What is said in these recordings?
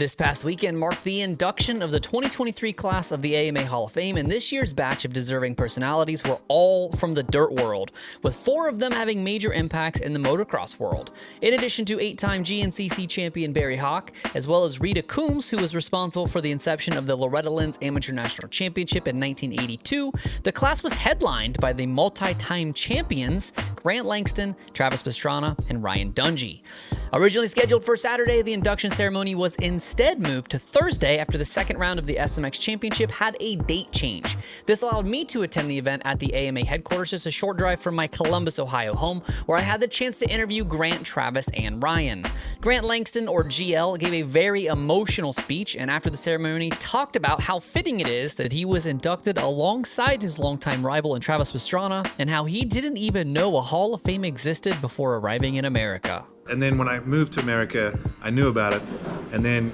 This past weekend marked the induction of the 2023 class of the AMA Hall of Fame, and this year's batch of deserving personalities were all from the dirt world, with 4 of them having major impacts in the motocross world. In addition to 8-time GNCC champion Barry Hawk, as well as Rita Coombs, who was responsible for the inception of the Loretta Lynn's Amateur National Championship in 1982, the class was headlined by the multi-time champions Grant Langston, Travis Pastrana, and Ryan Dungey. Originally scheduled for Saturday, the induction ceremony was instead moved to Thursday after the second round of the SMX Championship had a date change. This allowed me to attend the event at the AMA headquarters, just a short drive from my Columbus, Ohio home, where I had the chance to interview Grant, Travis, and Ryan. Grant Langston, or GL, gave a very emotional speech, and after the ceremony talked about how fitting it is that he was inducted alongside his longtime rival in Travis Pastrana, and how he didn't even know a Hall of Fame existed before arriving in America. And then when I moved to America, I knew about it. And then,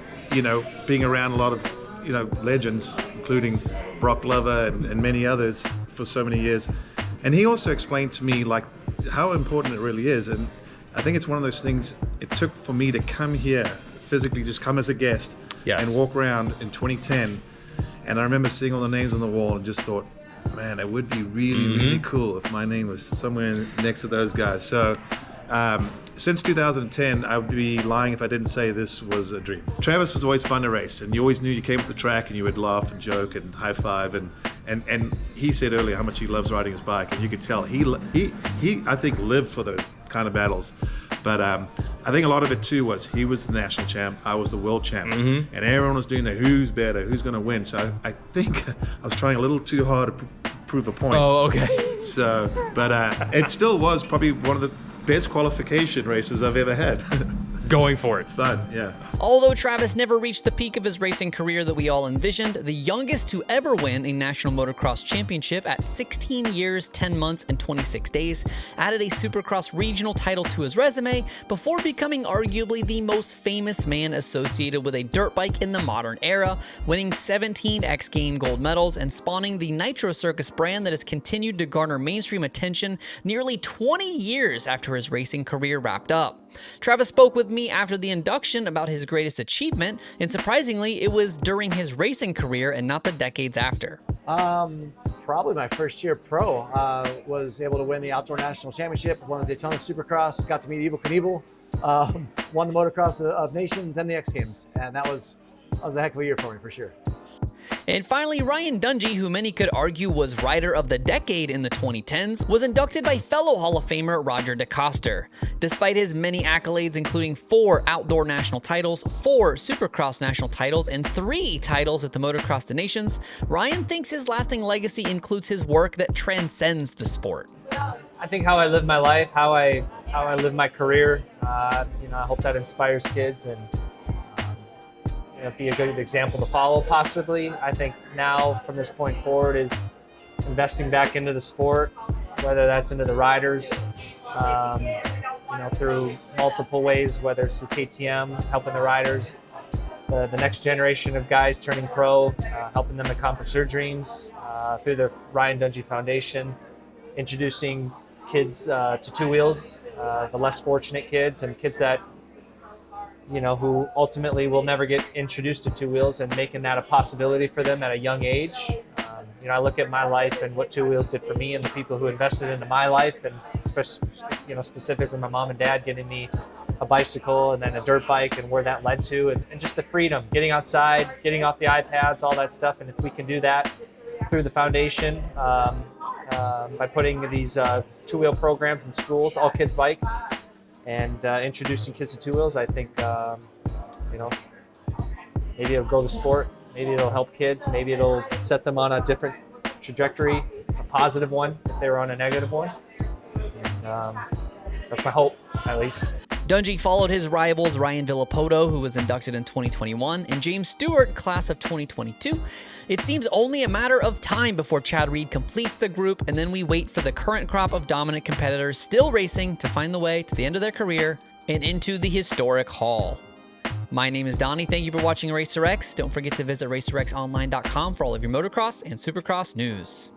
being around a lot of, legends, including Brock Glover and many others for so many years. And he also explained to me, how important it really is. And I think it's one of those things it took for me to come here, physically just come as a guest, and walk around in 2010. And I remember seeing all the names on the wall and just thought, man, it would be really, really cool if my name was somewhere next to those guys. So, since 2010, I would be lying if I didn't say this was a dream. Travis was always fun to race, and you always knew you came to the track and you would laugh and joke and high five, and he said earlier how much he loves riding his bike, and you could tell he I think lived for those kind of battles. But I think a lot of it too was he was the national champ, I was the world champ, and everyone was doing the who's better, who's going to win. So I think I was trying a little too hard to prove a point. Oh, okay. So, but it still was probably one of the best qualification races I've ever had. Going for it. Fun, yeah. Although Travis never reached the peak of his racing career that we all envisioned, the youngest to ever win a national motocross championship at 16 years, 10 months, and 26 days, added a Supercross regional title to his resume before becoming arguably the most famous man associated with a dirt bike in the modern era, winning 17 X Games gold medals and spawning the Nitro Circus brand that has continued to garner mainstream attention nearly 20 years after his racing career wrapped up. Travis spoke with me after the induction about his greatest achievement, and surprisingly, it was during his racing career and not the decades after. Probably my first year pro, was able to win the Outdoor National Championship, won the Daytona Supercross, got to meet Evel Knievel, won the Motocross of Nations and the X Games, and that was a heck of a year for me, for sure. And finally, Ryan Dungey, who many could argue was Rider of the Decade in the 2010s, was inducted by fellow Hall of Famer Roger DeCoster. Despite his many accolades, including 4 Outdoor National titles, 4 Supercross National titles, and 3 titles at the Motocross of the Nations, Ryan thinks his lasting legacy includes his work that transcends the sport. I think how I live my life, how I live my career, I hope that inspires kids and be a good example to follow, possibly. I think now, from this point forward, is investing back into the sport, whether that's into the riders, through multiple ways, whether it's through KTM, helping the riders, the next generation of guys turning pro, helping them accomplish their dreams, through the Ryan Dungey Foundation, introducing kids to 2 wheels, the less fortunate kids and kids that who ultimately will never get introduced to 2 wheels, and making that a possibility for them at a young age. I look at my life and what 2 wheels did for me and the people who invested into my life, and specifically my mom and dad getting me a bicycle and then a dirt bike, and where that led to, and just the freedom, getting outside, getting off the iPads, all that stuff. And if we can do that through the foundation, by putting these 2-wheel programs in schools, all kids bike, and introducing kids to 2 wheels, I think, maybe it'll grow the sport, maybe it'll help kids, maybe it'll set them on a different trajectory, a positive one if they were on a negative one. And, that's my hope, at least. Dungey followed his rivals Ryan Villapoto, who was inducted in 2021, and James Stewart, class of 2022. It seems only a matter of time before Chad Reed completes the group, and then we wait for the current crop of dominant competitors still racing to find the way to the end of their career and into the historic hall. My name is Donnie. Thank you for watching RacerX. Don't forget to visit racerxonline.com for all of your motocross and supercross news.